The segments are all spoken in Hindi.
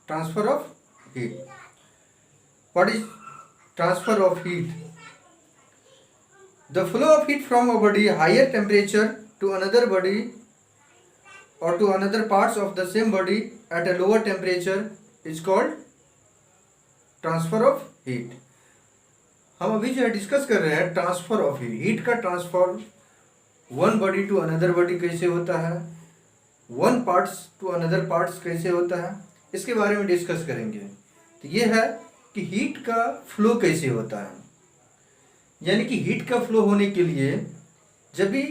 transfer of heat. What is transfer of heat? The flow of heat from a body higher temperature to another body or to another parts of the same body at a lower temperature is called transfer of heat. हम अभी जो है डिस्कस कर रहे हैं ट्रांसफर ऑफ हीट. हीट का transfer one body to another body कैसे होता है, one parts to another parts कैसे होता है, इसके बारे में डिस्कस करेंगे. तो ये है कि हीट का फ्लो कैसे होता है. यानी कि हीट का फ्लो होने के लिए जब भी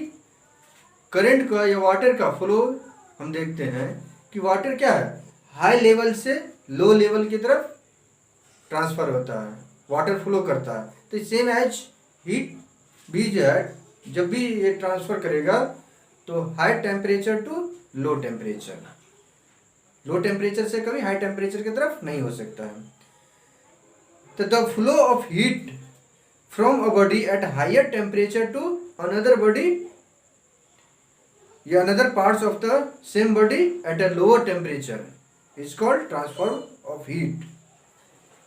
करंट का या वाटर का फ्लो हम देखते हैं कि वाटर क्या है, हाई लेवल से लो लेवल की तरफ ट्रांसफर होता है, वाटर फ्लो करता है. तो सेम एज हीट भी जो है जब भी ये ट्रांसफर करेगा तो high temperature to low temperature, low temperature से कभी हाई टेम्परेचर की तरफ नहीं हो सकता है. तो the flow of heat from a body at higher temperature to another body या another parts of the same body at a lower temperature is called transfer of heat.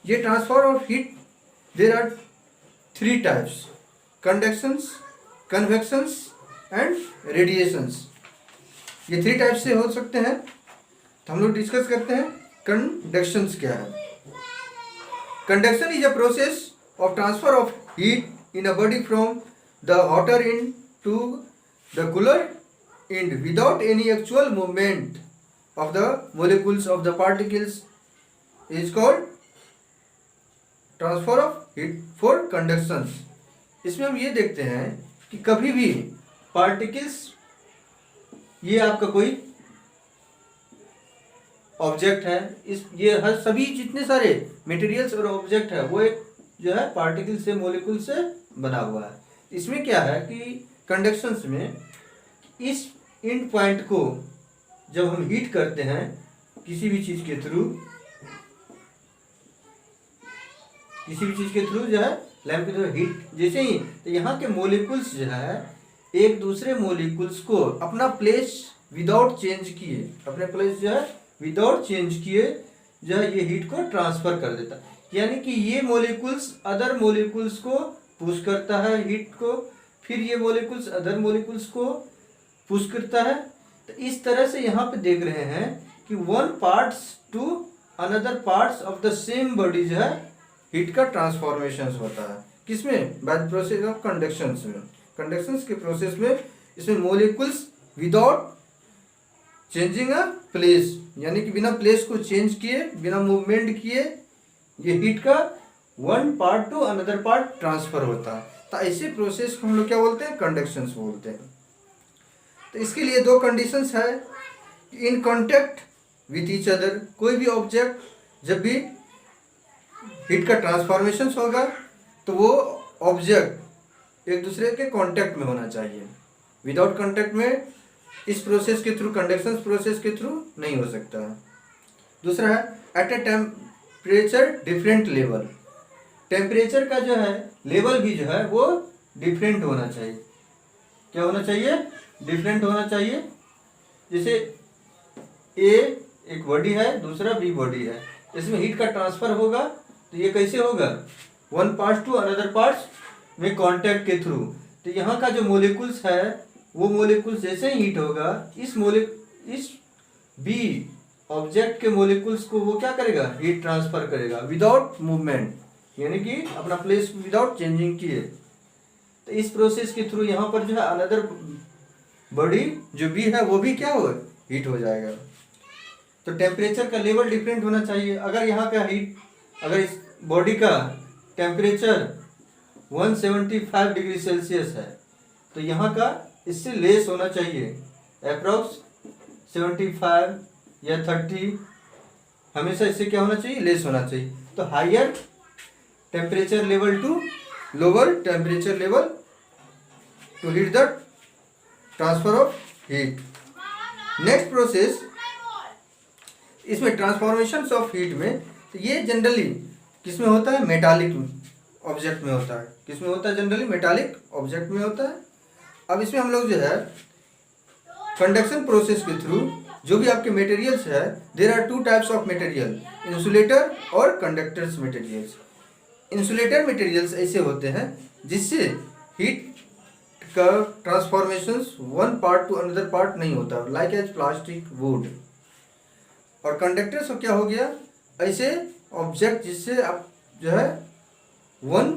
ये transfer of heat there are three types: conductions, convections and radiations. ये थ्री टाइप से हो सकते हैं. तो हम लोग डिस्कस करते हैं कंडक्शंस क्या है. Conduction is a process of transfer of heat in a body from the hotter end to the cooler end without any actual movement of the molecules of the particles is called transfer of heat for conduction. इसमें हम ये देखते हैं कि कभी भी पार्टिकल्स, ये आपका कोई ऑब्जेक्ट है, इस ये हर सभी जितने सारे मटेरियल्स और ऑब्जेक्ट है वो एक जो है पार्टिकल से मोलिकुल से बना हुआ है. इसमें क्या है कि कंडक्शंस में इस एंड पॉइंट को जब हम हीट करते हैं किसी भी चीज के थ्रू जो है लैंप के थ्रू हीट जैसे ही, तो यहाँ के मोलिकुल्स जो है एक दूसरे मोलिकुल्स को अपना प्लेस विदाउट चेंज किए, अपने प्लेस जो है विदाउट चेंज किए जो है ये हीट को ट्रांसफर कर देता है. यानी कि ये मोलिकुल्स अदर मोलिकुल्स को पुश करता है हीट को, फिर ये मोलिकुल्स अदर मोलिकुल्स को पुश करता है. तो इस तरह से यहाँ पे देख रहे हैं कि one parts to another parts of the same body जो है हीट का ट्रांसफॉर्मेशन होता है. किसमें? By the process of conductions में. कंडक्शंस के प्रोसेस में इसमें molecules without changing a place, यानी कि बिना प्लेस को चेंज किए, बिना मूवमेंट किए ये हीट का one part to another part transfer होता है. तो ऐसे प्रोसेस को हम लोग क्या बोलते हैं? कंडक्शंस बोलते हैं. तो इसके लिए दो कंडीशंस है. In contact with each other, कोई भी ऑब्जेक्ट जब भी हीट का ट्रांसफॉर्मेशन होगा तो वो ऑब्जेक्ट एक दूसरे के कांटेक्ट में होना चाहिए. विदाउट कांटेक्ट में इस प्रोसेस के थ्रू, कंडक्शन प्रोसेस के थ्रू नहीं हो सकता है. दूसरा है at a temperature different level. Temperature का जो है लेवल भी जो है वो डिफरेंट होना चाहिए. क्या होना चाहिए? डिफरेंट होना चाहिए. जैसे ए एक बॉडी है, दूसरा बी बॉडी है, इसमें हीट का ट्रांसफर होगा तो ये कैसे होगा? One part to another parts में कांटेक्ट के थ्रू. तो यहाँ का जो मोलिकुल्स है वो मोलिकुल्स जैसे ही हीट होगा इस बी ऑब्जेक्ट के मोलिकुल्स को वो क्या करेगा? हीट ट्रांसफर करेगा विदाउट मूवमेंट, यानी कि अपना प्लेस विदाउट चेंजिंग किए. तो इस प्रोसेस के थ्रू यहाँ पर जो है अनदर बॉडी जो भी है वो भी क्या हो? हीट हो जाएगा. तो टेम्परेचर का लेवल डिफरेंट होना चाहिए. अगर यहाँ का हीट, अगर इस बॉडी का टेम्परेचर 175 डिग्री सेल्सियस है तो यहाँ का इससे लेस होना चाहिए, अप्रॉक्स 75 या 30, हमेशा इससे क्या होना चाहिए? लेस होना चाहिए. तो higher temperature level to lower temperature level to heat the transfer of heat. Next process इसमें ट्रांसफॉर्मेशन ऑफ हीट में, तो ये जनरली किसमें होता है? मेटालिक ऑब्जेक्ट में होता है. किसमें होता है? जनरली मेटालिक ऑब्जेक्ट में होता है. अब इसमें हम लोग जो है कंडक्शन प्रोसेस के थ्रू जो भी आपके मटेरियल्स है, there are two types of material, insulator और कंडक्टर्स मटेरियल्स। इंसुलेटर मटेरियल्स ऐसे होते हैं जिससे हीट का transformation one part to another part नहीं होता, लाइक एज प्लास्टिक, वुड। और कंडक्टर्स को क्या हो गया, ऐसे ऑब्जेक्ट जिससे आप जो है one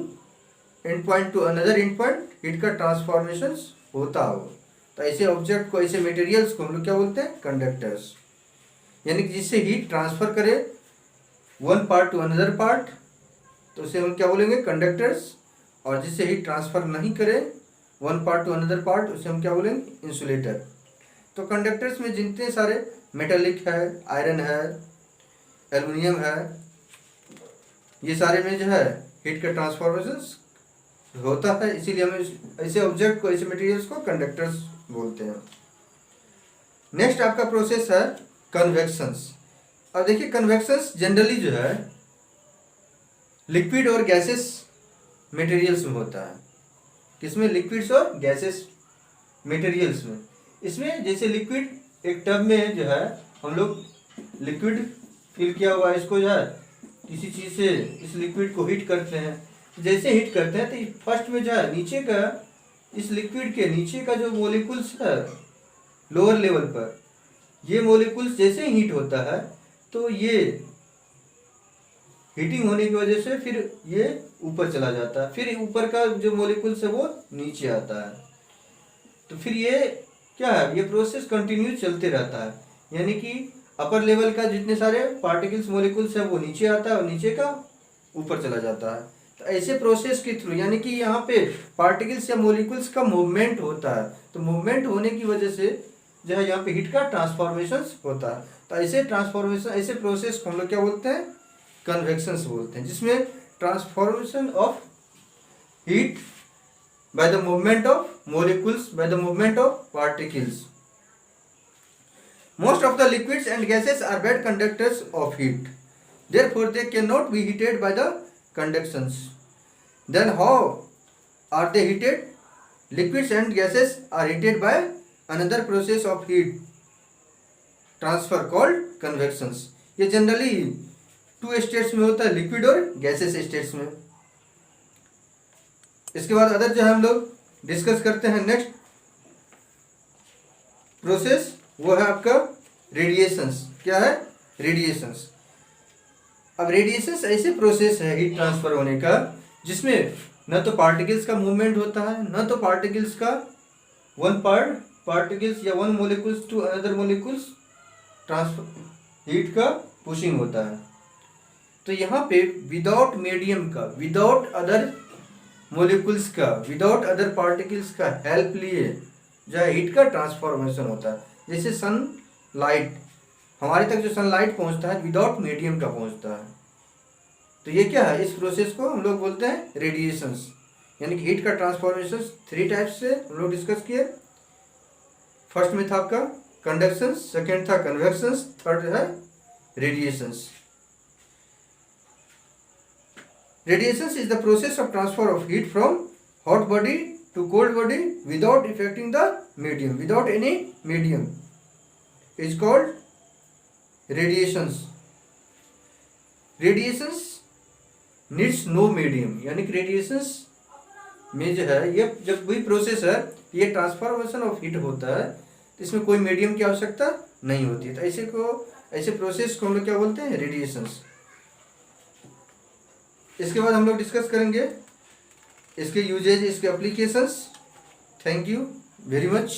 and point two another and point heat का ट्रांसफॉर्मेशन होता हो, तो ऐसे ऑब्जेक्ट को, ऐसे मटेरियल्स को हम लोग क्या बोलते हैं, कंडक्टर्स। यानी कि जिससे हीट ट्रांसफर करे one part to another part, तो उसे हम क्या बोलेंगे, कंडक्टर्स। और जिससे हीट ट्रांसफर नहीं करे one part to another part, उसे हम क्या बोलेंगे, इंसुलेटर। तो कंडक्टर्स में जितने सारे मेटालिक है, आयरन है, एल्युमिनियम है, ये सारे में जो है हीट का ट्रांसफॉर्मेशन होता है, इसीलिए हम ऐसे ऑब्जेक्ट को, ऐसे मटेरियल्स को कंडक्टर्स बोलते हैं। नेक्स्ट आपका प्रोसेस है कन्वेक्शंस। अब देखिए कन्वेक्शंस जनरली जो है लिक्विड और गैसेस मटेरियल्स में होता है। किसमें, लिक्विड्स और गैसेस मटेरियल्स में। इसमें जैसे लिक्विड, एक टब में जो है हम लोग लिक्विड फिल किया हुआ है, इसको जो है किसी चीज़ से इस लिक्विड को हीट करते हैं। जैसे हीट करते हैं तो फर्स्ट में जो है नीचे का, इस लिक्विड के नीचे का जो मोलिकुल्स है लोअर लेवल पर, ये मोलिकुल्स जैसे ही हीट होता है तो ये हीटिंग होने की वजह से फिर ये ऊपर चला जाता है, फिर ऊपर का जो मोलिकुल्स है वो नीचे आता है। तो फिर ये क्या है, ये प्रोसेस कंटिन्यू चलते रहता है। यानी कि अपर लेवल का जितने सारे पार्टिकल्स मोलिकुल्स है वो नीचे आता है और नीचे का ऊपर चला जाता है। तो ऐसे प्रोसेस के थ्रू, यानी कि यहाँ पे पार्टिकल्स या मोलिकुल्स का मूवमेंट होता है, तो मूवमेंट होने की वजह से जो है यहाँ पे हीट का ट्रांसफॉर्मेशन होता है। तो ऐसे ट्रांसफॉर्मेशन, ऐसे प्रोसेस को हम लोग क्या बोलते हैं, कन्वेक्शंस बोलते हैं, जिसमें transformation of heat by the movement of molecules, by the movement of particles. Most of the liquids and gases are bad conductors of heat, therefore they cannot be heated by the conductions. Then how are they heated? Liquids and gases are heated by another process of heat transfer called convections. ये जनरली टू स्टेट्स में होता है, लिक्विड और गैसेस स्टेट्स में। इसके बाद अदर जो है हम लोग डिस्कस करते हैं नेक्स्ट प्रोसेस, वो है आपका रेडिएशंस। क्या है, रेडिएशंस। अब रेडिएशंस ऐसे प्रोसेस है हीट ट्रांसफर होने का जिसमें न तो पार्टिकल्स का मूवमेंट होता है, न तो पार्टिकल्स का वन पार्टिकल्स या one molecules to another molecules transfer heat का पुशिंग होता है। तो यहाँ पे विदाउट मीडियम का, विदाउट अदर मोलिकुल्स का, विदाउट अदर पार्टिकल्स का हेल्प लिए जो है हीट का ट्रांसफॉर्मेशन होता है। जैसे सनलाइट, हमारे तक जो सनलाइट पहुंचता है विदाउट मीडियम का पहुंचता है। तो ये क्या है, इस प्रोसेस को हम लोग बोलते हैं रेडिएशंस। यानी कि हीट का ट्रांसफॉर्मेशन थ्री टाइप्स से हम लोग डिस्कस किए। फर्स्ट में था आपका कंडक्शन, सेकेंड था कन्वेक्शंस, थर्ड है radiations. Radiations is the process of transfer of heat from hot body to cold body without affecting the medium, without any medium is called radiations. Radiations needs no medium, यानी कि radiations में जो है ये जब भी प्रोसेस है, ये ट्रांसफॉर्मेशन ऑफ हीट होता है, तो इसमें कोई मीडियम की आवश्यकता नहीं होती है। तो ऐसे प्रोसेस को हम लोग क्या बोलते हैं, रेडिएशंस। इसके बाद हम लोग डिस्कस करेंगे इसके यूजेज, इसके applications. Thank you very much.